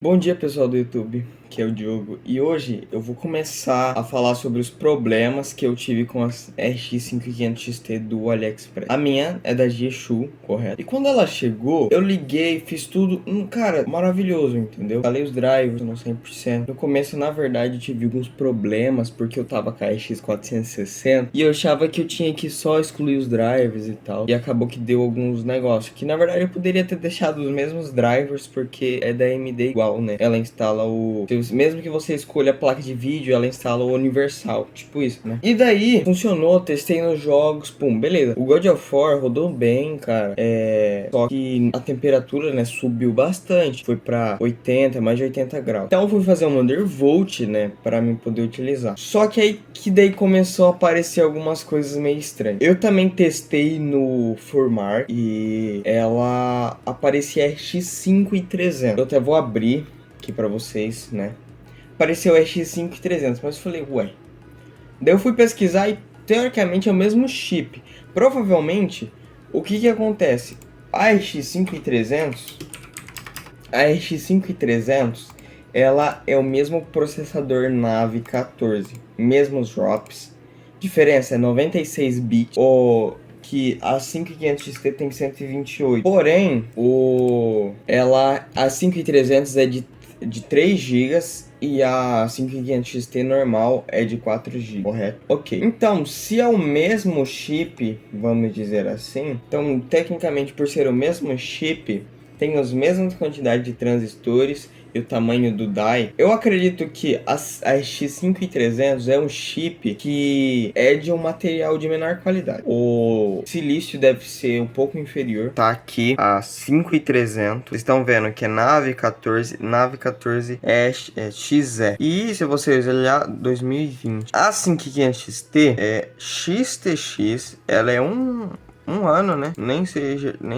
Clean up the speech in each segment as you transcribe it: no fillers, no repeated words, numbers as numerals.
Bom dia, pessoal do YouTube, que é o Diogo, e hoje eu vou começar a falar sobre os problemas que eu tive com a RX 5500 XT do AliExpress. A minha é da G-Shu, correto? E quando ela chegou, eu liguei, fiz tudo, cara, maravilhoso, entendeu? Instalei os drivers no 100%. No começo, na verdade, eu tive alguns problemas, porque eu tava com a RX 460, e eu achava que eu tinha que só excluir os drivers e tal, e acabou que deu alguns negócios, que na verdade eu poderia ter deixado os mesmos drivers, porque é da AMD igual, né? Ela instala o... Mesmo que você escolha a placa de vídeo, ela instala o universal. Tipo isso, né? E daí, funcionou, testei nos jogos, pum, beleza. O God of War rodou bem, cara. Só que a temperatura, né, subiu bastante. Foi pra 80, mais de 80 graus. Então eu fui fazer um undervolt, né, pra mim poder utilizar. Só que aí, que daí começou a aparecer algumas coisas meio estranhas. Eu também testei no Formar e ela aparecia RX 5300. Eu até vou abrir aqui pra vocês, né? Apareceu RX 5300, mas eu falei, ué. Daí eu fui pesquisar e teoricamente é o mesmo chip. Provavelmente, o que acontece? A RX 5300, ela é o mesmo processador Navi 14, mesmos drops. Diferença é 96 bits, que a 5500 XT tem 128. Porém, a 5300 é de 3 GB e a 5500 XT normal é de 4 GB, correto? Ok. Então, se é o mesmo chip, vamos dizer assim, então tecnicamente por ser o mesmo chip, tem as mesmas quantidades de transistores e o tamanho do die. Eu acredito que a X5300 é um chip que é de um material de menor qualidade. O silício deve ser um pouco inferior. Tá aqui a 5300. Vocês estão vendo que é Navi 14 é XE. E se vocês olhar 2020, a 5500 XT é XTX, ela é um ano, né? Nem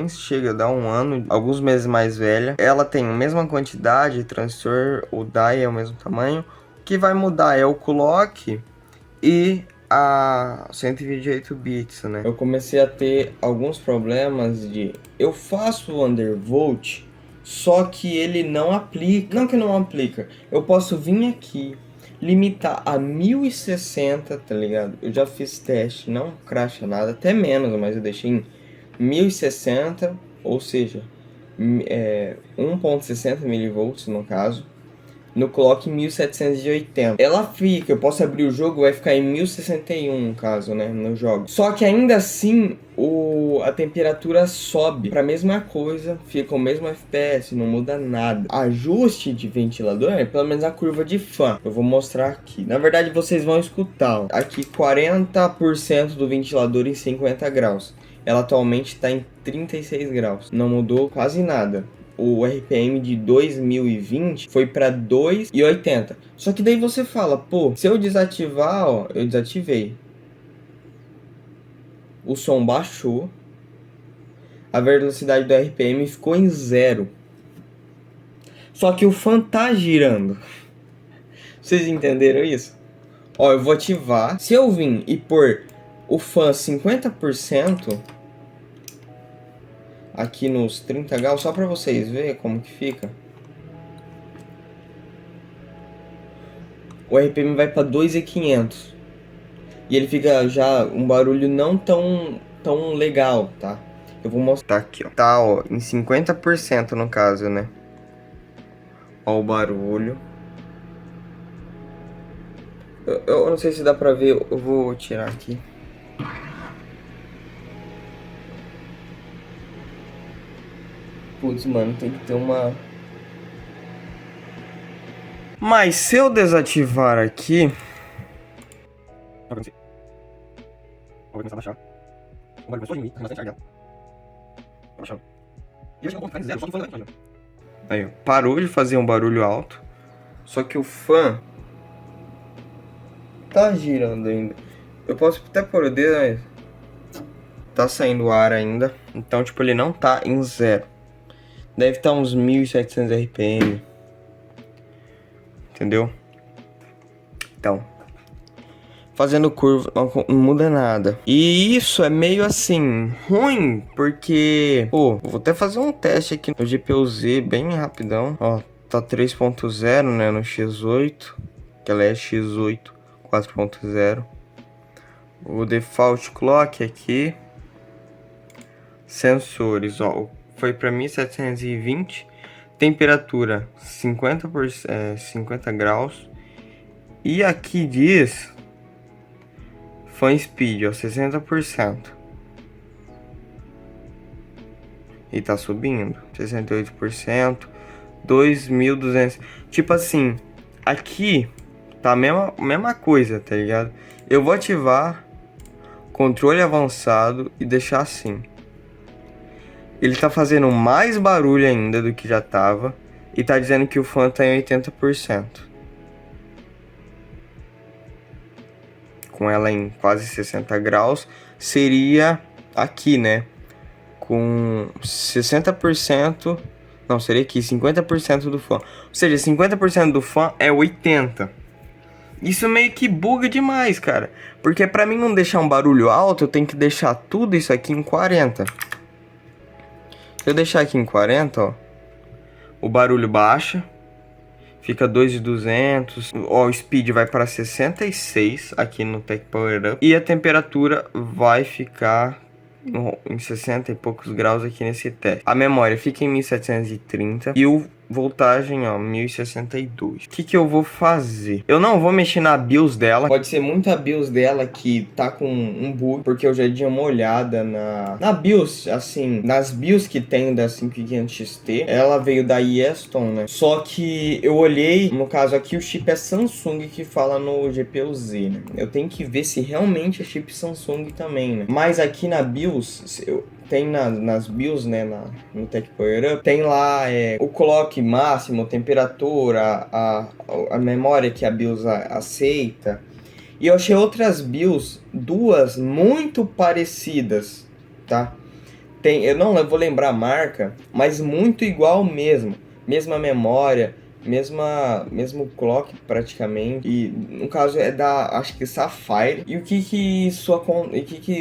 chega a dar um ano, alguns meses mais velha. Ela tem a mesma quantidade de transistor, o die é o mesmo tamanho. O que vai mudar é o clock e a 128 bits, né? Eu comecei a ter alguns problemas de... Eu faço o undervolt, só que ele não aplica. Não que não aplica. Eu posso vir aqui, limitar a 1060, tá ligado? Eu já fiz teste, não crasha nada, até menos, mas eu deixei em 1060, ou seja, 1.60 milivolts no caso. No clock 1780. Ela fica, eu posso abrir o jogo, vai ficar em 1061 no caso, né, no jogo. Só que ainda assim, a temperatura sobe para a mesma coisa, fica o mesmo FPS, não muda nada. Ajuste de ventilador é pelo menos a curva de fan. Eu vou mostrar aqui. Na verdade, vocês vão escutar. Ó. Aqui 40% do ventilador em 50 graus. Ela atualmente está em 36 graus. Não mudou quase nada. O RPM de 2020 foi para 2,80. Só que daí você fala, pô, se eu desativar, ó, eu desativei. O som baixou. A velocidade do RPM ficou em 0. Só que o fan tá girando. Vocês entenderam isso? Ó, eu vou ativar. Se eu vir e pôr o fan 50%... aqui nos 30 graus, só para vocês verem como que fica. O RPM vai para 2.500. E ele fica já um barulho não tão legal, tá? Eu vou mostrar aqui, ó. Tá, ó, em 50% no caso, né? Ó o barulho. Eu não sei se dá pra ver, eu vou tirar aqui. Putz, mano, tem que ter uma... Mas se eu desativar aqui... Vou começar a baixar. O barulho começou a diminuir, tá bastante ar dela. Vou baixar. E eu acho que eu vou ficar em 0, só que o fã vai. Aí, ó, parou de fazer um barulho alto. Só que o fã tá girando ainda. Eu posso até pôr o dedo, mas tá saindo ar ainda. Então, tipo, ele não tá em 0. Deve estar uns 1700 RPM. Entendeu? Então, fazendo curva não muda nada. E isso é meio assim, ruim, porque... Pô, vou até fazer um teste aqui no GPU-Z bem rapidão. Ó, tá 3.0, né, no X8, que ela é X8 4.0. O default clock aqui, sensores, ó, foi para 1720, temperatura 50 graus, e aqui diz fan speed, ó, 60%. E tá subindo, 68%, 2.200. Tipo assim, aqui tá a mesma coisa, tá ligado? Eu vou ativar controle avançado e deixar assim. Ele tá fazendo mais barulho ainda do que já tava. E tá dizendo que o fan tá em 80%. Com ela em quase 60 graus, seria aqui, né? Com 60%, não, seria aqui 50% do fan. Ou seja, 50% do fan é 80. Isso meio que buga demais, cara. Porque pra mim não deixar um barulho alto, eu tenho que deixar tudo isso aqui em 40. Se eu deixar aqui em 40, ó, o barulho baixa, fica 2.200, ó, o speed vai para 66 aqui no Tech Power Up, e a temperatura vai ficar em 60 e poucos graus aqui nesse teste. A memória fica em 1730 e o voltagem, ó, 1062. O que eu vou fazer? Eu não vou mexer na BIOS dela. Pode ser muito a BIOS dela que tá com um bug, porque eu já dei uma olhada na BIOS, assim, nas BIOS que tem da 5500XT. Ela veio da Yeston, né? Só que eu olhei, no caso aqui, o chip é Samsung que fala no GPU-Z, né? Eu tenho que ver se realmente é chip Samsung também, né? Mas aqui na BIOS, tem nas BIOS, né, no Tech Power Up, tem lá o clock máximo, temperatura, a memória que a BIOS aceita. E eu achei outras BIOS, duas muito parecidas, tá? Eu não vou lembrar a marca, mas muito igual mesmo. Mesma memória, mesmo clock praticamente. E no caso é da, acho que Sapphire. E o que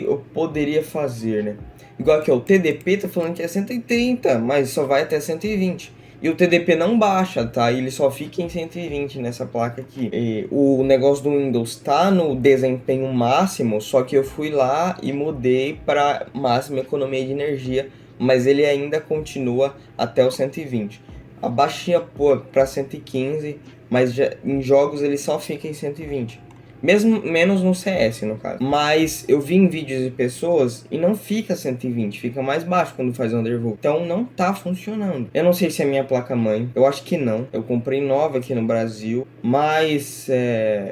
eu poderia fazer, né? Igual aqui, ó, o TDP tá falando que é 130, mas só vai até 120. E o TDP não baixa, tá? Ele só fica em 120 nessa placa aqui. E o negócio do Windows tá no desempenho máximo, só que eu fui lá e mudei para máxima economia de energia, mas ele ainda continua até o 120. Abaixei para 115, mas em jogos ele só fica em 120. Mesmo menos no CS, no caso. Mas eu vi em vídeos de pessoas e não fica 120, fica mais baixo quando faz undervolt. Então não tá funcionando. Eu não sei se é minha placa-mãe, eu acho que não. Eu comprei nova aqui no Brasil, mas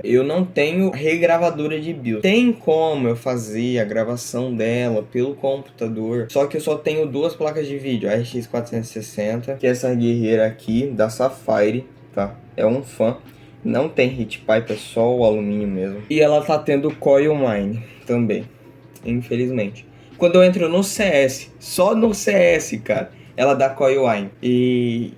eu não tenho regravadora de BIOS. Tem como eu fazer a gravação dela pelo computador, só que eu só tenho duas placas de vídeo, a RX 460, que é essa guerreira aqui, da Sapphire, tá? É um fã. Não tem heat pipe, é só o alumínio mesmo. E ela tá tendo coil mine também, infelizmente. Quando eu entro no CS, só no CS, cara, ela dá coil mine. E,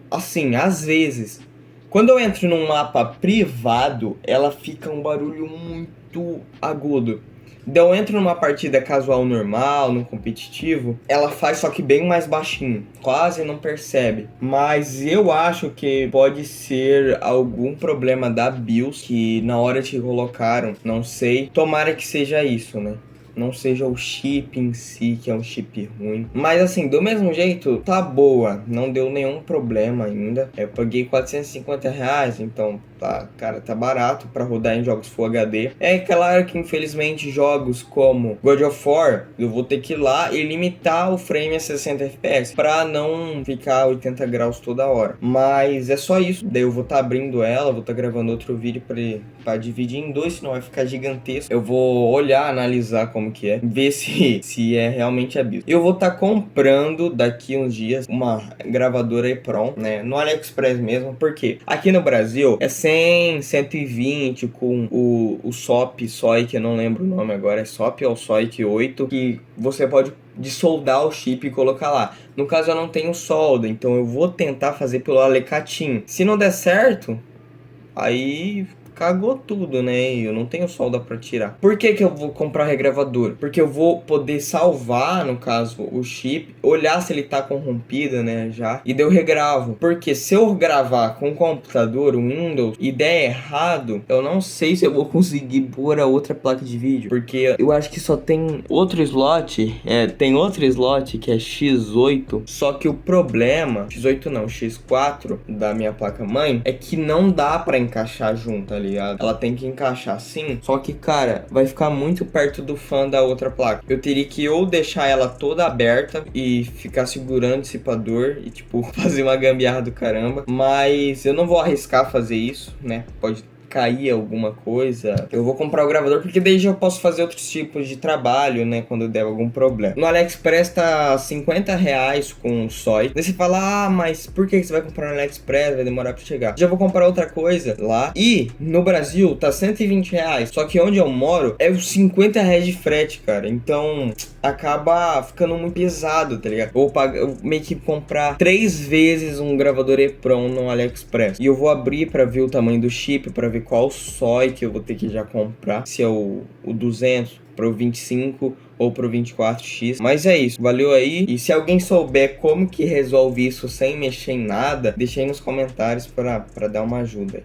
assim, às vezes, quando eu entro num mapa privado, ela fica um barulho muito agudo. Então eu entro numa partida casual normal, no competitivo, ela faz só que bem mais baixinho, quase não percebe. Mas eu acho que pode ser algum problema da BIOS que na hora que colocaram, não sei. Tomara que seja isso, né? Não seja o chip em si, que é um chip ruim. Mas assim, do mesmo jeito, tá boa. Não deu nenhum problema ainda. Eu paguei R$450, então tá, cara, tá barato pra rodar em jogos Full HD. É claro que infelizmente jogos como God of War, eu vou ter que ir lá e limitar o frame a 60 FPS pra não ficar 80 graus toda hora. Mas é só isso. Daí eu vou estar abrindo ela, vou estar gravando outro vídeo pra dividir em dois, senão vai ficar gigantesco. Eu vou olhar, analisar como que é, ver se é realmente a BIOS. Eu vou estar comprando daqui uns dias uma gravadora EEPROM, né, no AliExpress mesmo, porque aqui no Brasil é 100, 120 com o SOI, que eu não lembro o nome agora, é SOP ou SOIC 8, que você pode soldar o chip e colocar lá. No caso eu não tenho solda, então eu vou tentar fazer pelo Alecatim. Se não der certo, aí cagou tudo, né? E eu não tenho solda pra tirar. Por que que eu vou comprar regravador? Porque eu vou poder salvar, no caso, o chip, olhar se ele tá corrompido, né, já, e daí eu regravo. Porque se eu gravar com o computador, o Windows, e der errado, eu não sei se eu vou conseguir pôr a outra placa de vídeo. Porque eu acho que só tem outro slot, tem outro slot que é X8, só que o problema, X8 não, X4 da minha placa-mãe, é que não dá pra encaixar junto, tá ligado? Ela tem que encaixar assim, só que, cara, vai ficar muito perto do fã da outra placa. Eu teria que ou deixar ela toda aberta e ficar segurando o dissipador e, tipo, fazer uma gambiarra do caramba, mas eu não vou arriscar fazer isso, né? Pode cair alguma coisa, eu vou comprar o gravador, porque daí já eu posso fazer outros tipos de trabalho, né, quando der algum problema. No AliExpress tá R$50 com o SOI. Daí você fala, ah, mas por que você vai comprar no AliExpress? Vai demorar pra chegar. Já vou comprar outra coisa lá. E no Brasil tá R$120. Só que onde eu moro é os R$50 de frete, cara. Então acaba ficando muito pesado, tá ligado? Eu meio que comprar 3 vezes um gravador EEPROM no AliExpress. E eu vou abrir pra ver o tamanho do chip, pra ver qual SOI que eu vou ter que já comprar. Se é o 200 pro 25 ou pro 24X. Mas é isso, valeu aí. E se alguém souber como que resolve isso sem mexer em nada, deixa aí nos comentários pra dar uma ajuda.